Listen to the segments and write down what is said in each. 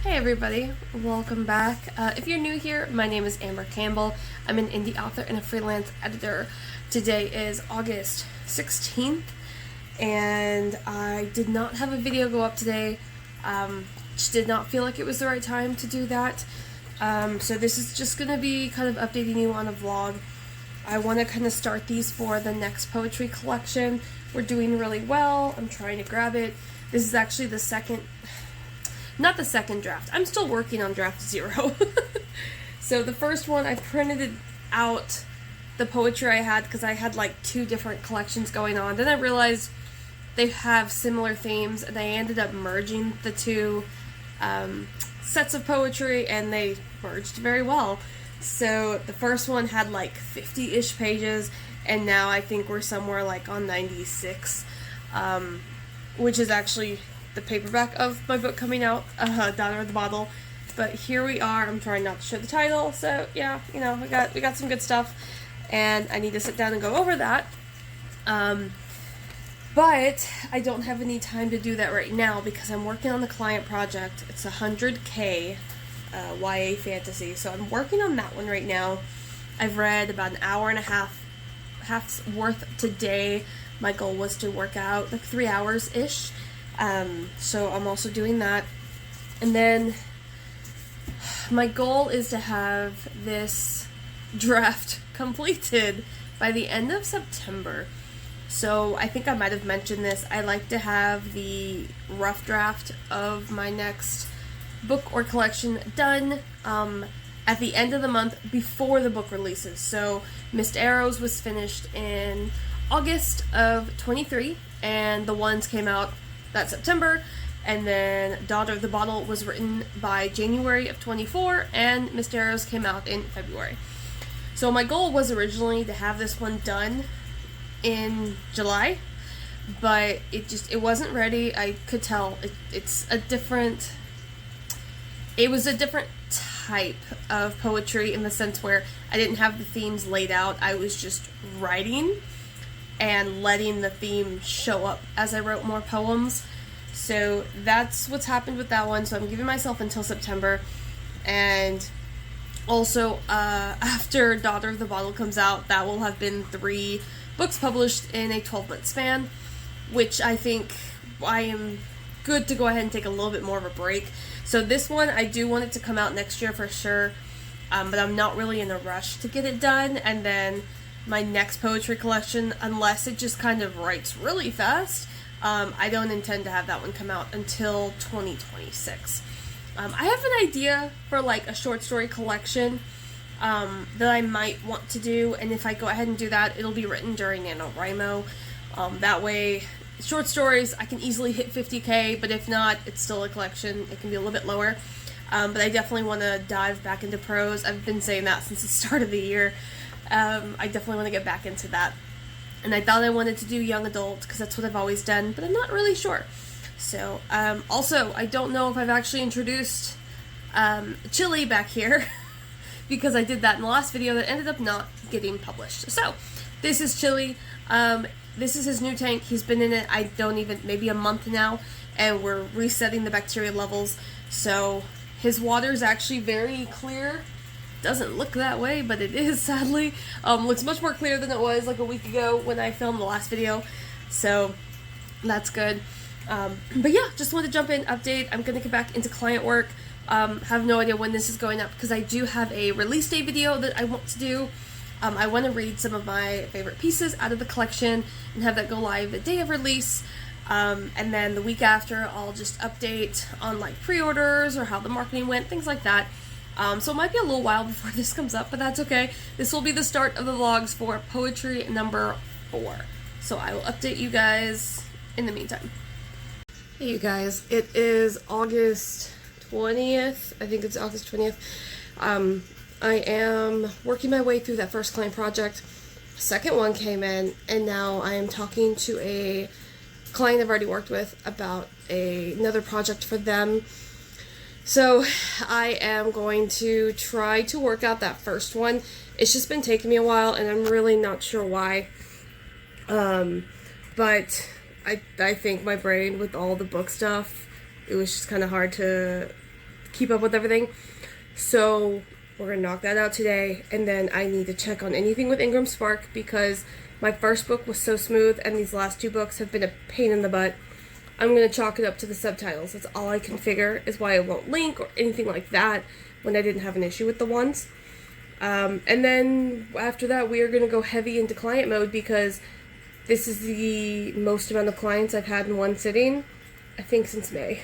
Hey everybody, welcome back. If you're new here, my name is Amber Campbell. I'm an indie author and a freelance editor. Today is August 16th, and I did not have a video go up today. Just did not feel like it was the right time to do that. So this is just going to be kind of updating you on a vlog. I want to kind of start these for the next poetry collection. We're doing really well. I'm trying to grab it. This is actually the second... Not the second draft. I'm still working on draft 0. So the first one, I printed out the poetry I had because I had like 2 different collections going on. Then I realized they have similar themes, and I ended up merging the 2 sets of poetry, and they merged very well. So the first one had like 50-ish pages, and now I think we're somewhere like on 96, which is actually the paperback of my book coming out, Daughter of the Bottle. But here we are. I'm trying not to show the title, so yeah, you know, we got some good stuff, and I need to sit down and go over that. But I don't have any time to do that right now because I'm working on the client project. It's 100K YA fantasy, so I'm working on that one right now. I've read about an hour and a half's worth today. My goal was to work out like 3 hours-ish. So I'm also doing that. And then my goal is to have this draft completed by the end of September. So I think I might have mentioned this. I like to have the rough draft of my next book or collection done at the end of the month before the book releases. So Missed Arrows was finished in August of 23, and the ones came out that September, and then Daughter of the Bottle was written by January of 24, and Missed Arrows came out in February. So my goal was originally to have this one done in July, but it wasn't ready. I could tell it was a different type of poetry in the sense where I didn't have the themes laid out. I was just writing and letting the theme show up as I wrote more poems. So that's what's happened with that one. So I'm giving myself until September. And also, after Daughter of the Bottle comes out, that will have been 3 books published in a 12-month span, which I think I am good to go ahead and take a little bit more of a break. So this one, I do want it to come out next year for sure, but I'm not really in a rush to get it done. And then my next poetry collection, unless it just kind of writes really fast, I don't intend to have that one come out until 2026. I have an idea for like a short story collection that I might want to do, and if I go ahead and do that, it'll be written during NaNoWriMo. That way, short stories, I can easily hit 50K, but if not, it's still a collection. It can be a little bit lower. But I definitely want to dive back into prose. I've been saying that since the start of the year. I definitely want to get back into that. And I thought I wanted to do young adult because that's what I've always done, but I'm not really sure. So, also, I don't know if I've actually introduced Chili back here because I did that in the last video that ended up not getting published. So, this is Chili. This is his new tank. He's been in it, maybe a month now, and we're resetting the bacteria levels. So, his water is actually very clear. Doesn't look that way, but it is, sadly. Looks much more clear than it was like a week ago when I filmed the last video, so that's good. But yeah, just wanted to jump in, update. I'm gonna get back into client work. Have no idea when this is going up because I do have a release day video that I want to do. I want to read some of my favorite pieces out of the collection and have that go live the day of release. And then the week after, I'll just update on like pre-orders or how the marketing went, things like that. So it might be a little while before this comes up, but that's okay. This will be the start of the vlogs for poetry number 4. So I will update you guys in the meantime. Hey you guys, it is August 20th. I think it's August 20th. I am working my way through that first client project. Second one came in, and now I am talking to a client I've already worked with about another project for them. So I am going to try to work out that first one. It's just been taking me a while, and I'm really not sure why. But I think my brain with all the book stuff, it was just kind of hard to keep up with everything. So we're going to knock that out today, and then I need to check on anything with Ingram Spark because my first book was so smooth and these last 2 books have been a pain in the butt. I'm going to chalk it up to the subtitles. That's all I can figure is why it won't link or anything like that when I didn't have an issue with the ones. And then after that, we are going to go heavy into client mode because this is the most amount of clients I've had in one sitting, I think, since May.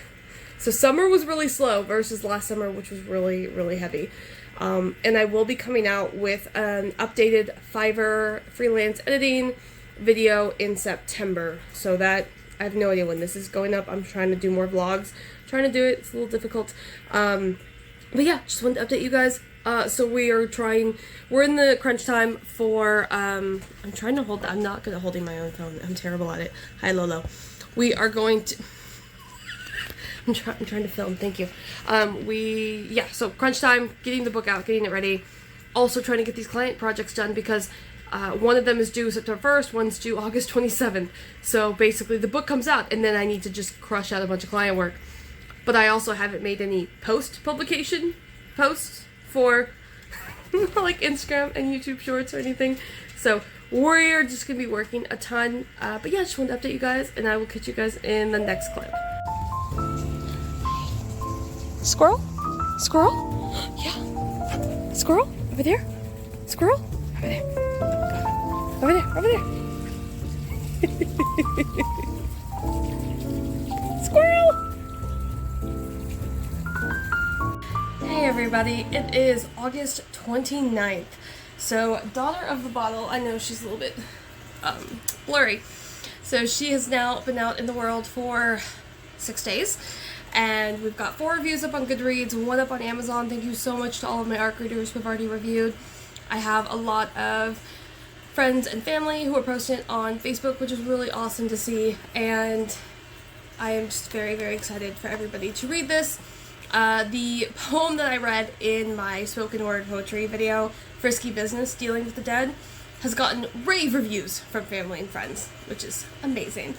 So summer was really slow versus last summer, which was really, really heavy. And I will be coming out with an updated Fiverr freelance editing video in September. So that, I have no idea when this is going up. I'm trying to do more vlogs. I'm trying to do it. It's a little difficult. But yeah, just wanted to update you guys. So we're in the crunch time for, I'm not good at holding my own phone. I'm terrible at it. Hi, Lolo. We are going to, I'm trying to film, thank you. So crunch time, getting the book out, getting it ready. Also trying to get these client projects done because one of them is due September 1st, one's due August 27th. So basically the book comes out and then I need to just crush out a bunch of client work. But I also haven't made any post-publication posts for like Instagram and YouTube Shorts or anything. So we're just going to be working a ton. But yeah, just wanted to update you guys and I will catch you guys in the next clip. Squirrel? Squirrel? Yeah. Squirrel? Over there? Squirrel? Over there. Over there. Over there. Squirrel! Hey everybody, it is August 29th. So, daughter of the bottle, I know she's a little bit blurry. So she has now been out in the world for 6 days. And we've got 4 reviews up on Goodreads, 1 up on Amazon. Thank you so much to all of my ARC readers who have already reviewed. I have a lot of friends and family who are posting it on Facebook, which is really awesome to see. And I am just very, very excited for everybody to read this. The poem that I read in my spoken word poetry video, Frisky Business, Dealing with the Dead, has gotten rave reviews from family and friends, which is amazing.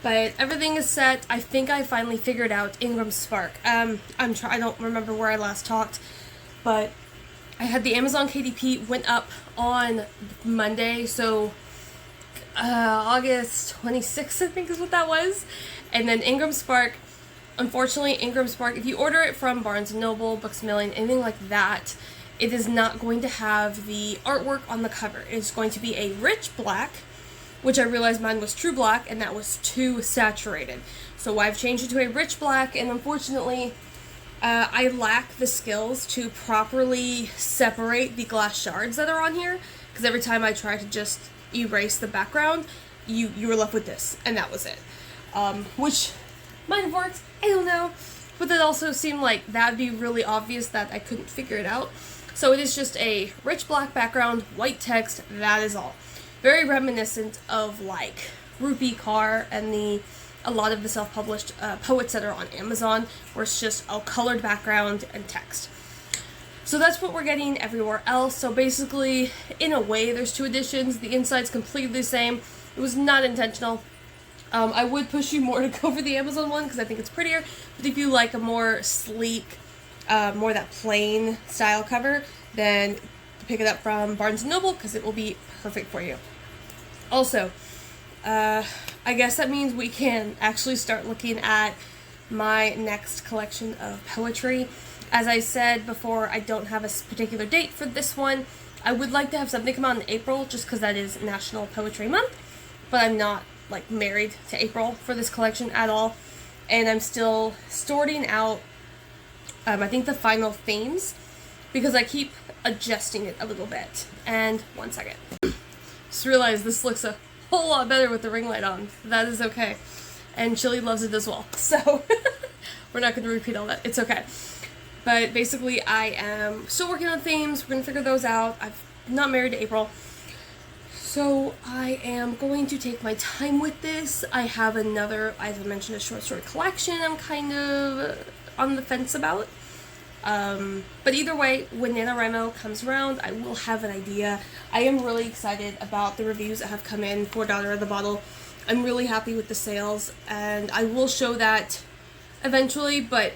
But everything is set. I think I finally figured out Ingram Spark. I don't remember where I last talked, but I had the Amazon KDP went up on Monday, so August 26th, I think is what that was. And then Ingram Spark, unfortunately, Ingram Spark, if you order it from Barnes & Noble, Books A Million, anything like that, it is not going to have the artwork on the cover. It's going to be a rich black, which I realized mine was true black, and that was too saturated. So I've changed it to a rich black, and unfortunately, I lack the skills to properly separate the glass shards that are on here, because every time I try to just erase the background, you were left with this, and that was it. Which might have worked, I don't know, but it also seemed like that'd be really obvious that I couldn't figure it out. So it is just a rich black background, white text, that is all. Very reminiscent of like Rupi Kaur and a lot of the self-published poets that are on Amazon, where it's just a colored background and text. So that's what we're getting everywhere else. So basically, in a way, there's 2 editions. The inside's completely the same. It was not intentional. I would push you more to go for the Amazon one because I think it's prettier. But if you like a more sleek, more that plain style cover, then pick it up from Barnes & Noble because it will be perfect for you. Also, I guess that means we can actually start looking at my next collection of poetry. As I said before, I don't have a particular date for this one. I would like to have something come out in April just because that is National Poetry Month, but I'm not like married to April for this collection at all, and I'm still sorting out I think the final themes because I keep adjusting it a little bit. And one second, just realized this looks a whole lot better with the ring light on. That is okay, and Chili loves it as well, so we're not going to repeat all that. It's okay. But basically, I am still working on themes. We're going to figure those out. I'm not married to April, so I am going to take my time with this. I have another, as I mentioned, a short story collection I'm kind of on the fence about. But either way, when NaNoWriMo comes around, I will have an idea. I am really excited about the reviews that have come in for Daughter of the Bottle. I'm really happy with the sales, and I will show that eventually, but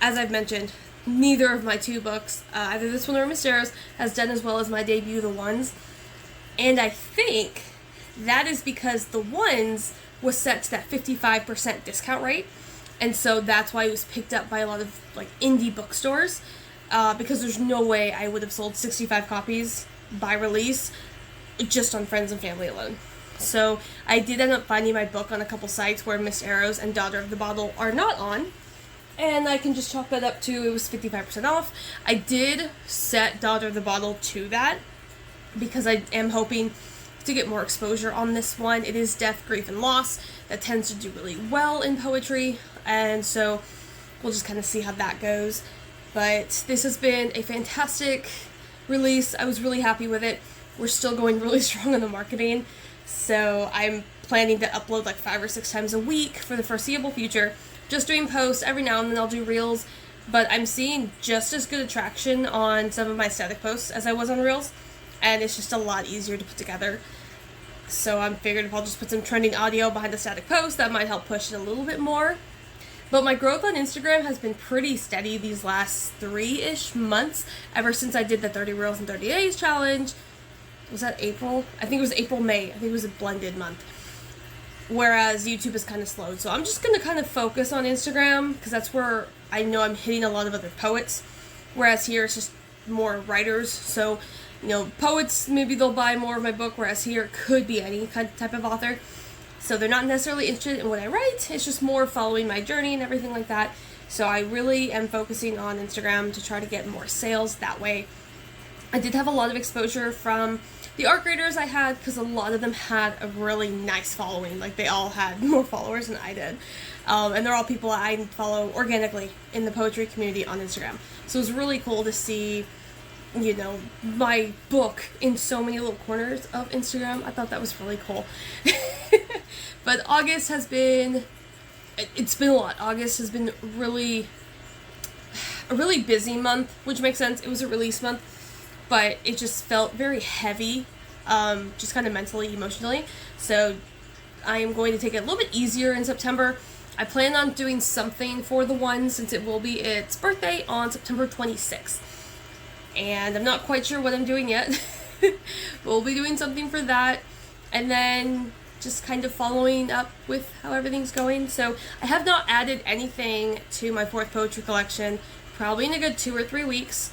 as I've mentioned, neither of my 2 books, either this one or Miss Arrows, has done as well as my debut, The Ones. And I think that is because The Ones was set to that 55% discount rate. And so that's why it was picked up by a lot of like indie bookstores, because there's no way I would have sold 65 copies by release just on friends and family alone. So I did end up finding my book on a couple sites where Miss Arrows and Daughter of the Bottle are not on, and I can just chalk that up to it was 55% off. I did set Daughter of the Bottle to that because I am hoping to get more exposure on this one. It is death, grief, and loss that tends to do really well in poetry, and so we'll just kind of see how that goes. But this has been a fantastic release. I was really happy with it. We're still going really strong on the marketing, so I'm planning to upload like 5 or 6 times a week for the foreseeable future. Just doing posts. Every now and then I'll do reels, but I'm seeing just as good attraction on some of my static posts as I was on reels, and it's just a lot easier to put together. So I'm figured if I'll just put some trending audio behind the static post, that might help push it a little bit more. But my growth on Instagram has been pretty steady these last 3-ish months, ever since I did the 30 Reels in 30 Days challenge. Was that April? I think it was April, May. I think it was a blended month. Whereas YouTube is kind of slowed. So I'm just going to kind of focus on Instagram, because that's where I know I'm hitting a lot of other poets. Whereas here it's just more writers. So, you know, poets, maybe they'll buy more of my book, whereas here it could be any kind of type of author. So they're not necessarily interested in what I write, it's just more following my journey and everything like that. So I really am focusing on Instagram to try to get more sales that way. I did have a lot of exposure from the art graders I had, because a lot of them had a really nice following. Like, they all had more followers than I did. And they're all people I follow organically in the poetry community on Instagram. So it was really cool to see, you know, my book in so many little corners of Instagram. I thought that was really cool. But August has been, it's been a lot. August has been a really busy month, which makes sense. It was a release month, but it just felt very heavy, just kind of mentally, emotionally. So I am going to take it a little bit easier in September. I plan on doing something for The One, since it will be its birthday on September 26th. And I'm not quite sure what I'm doing yet. We'll be doing something for that, and then just kind of following up with how everything's going. So I have not added anything to my 4th poetry collection, probably in a good 2 or 3 weeks,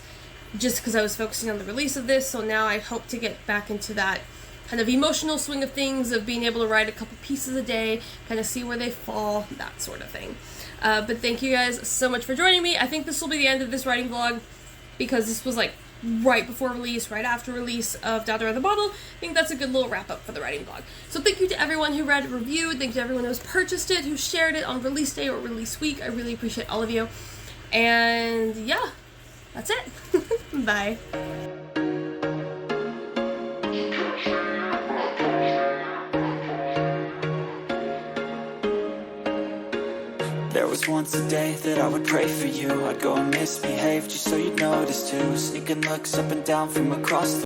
just because I was focusing on the release of this. So now I hope to get back into that kind of emotional swing of things, of being able to write a couple pieces a day, kind of see where they fall, that sort of thing. But thank you guys so much for joining me. I think this will be the end of this writing vlog, because this was like right before release, right after release of Daughter of the Bottle. I think that's a good little wrap up for the writing vlog. So thank you to everyone who read, reviewed, thank you to everyone who's purchased it, who shared it on release day or release week. I really appreciate all of you. And yeah, that's it. Bye. There was once a day that I would pray for you. I'd go and misbehave just so you'd notice too. Sneaking looks up and down from across the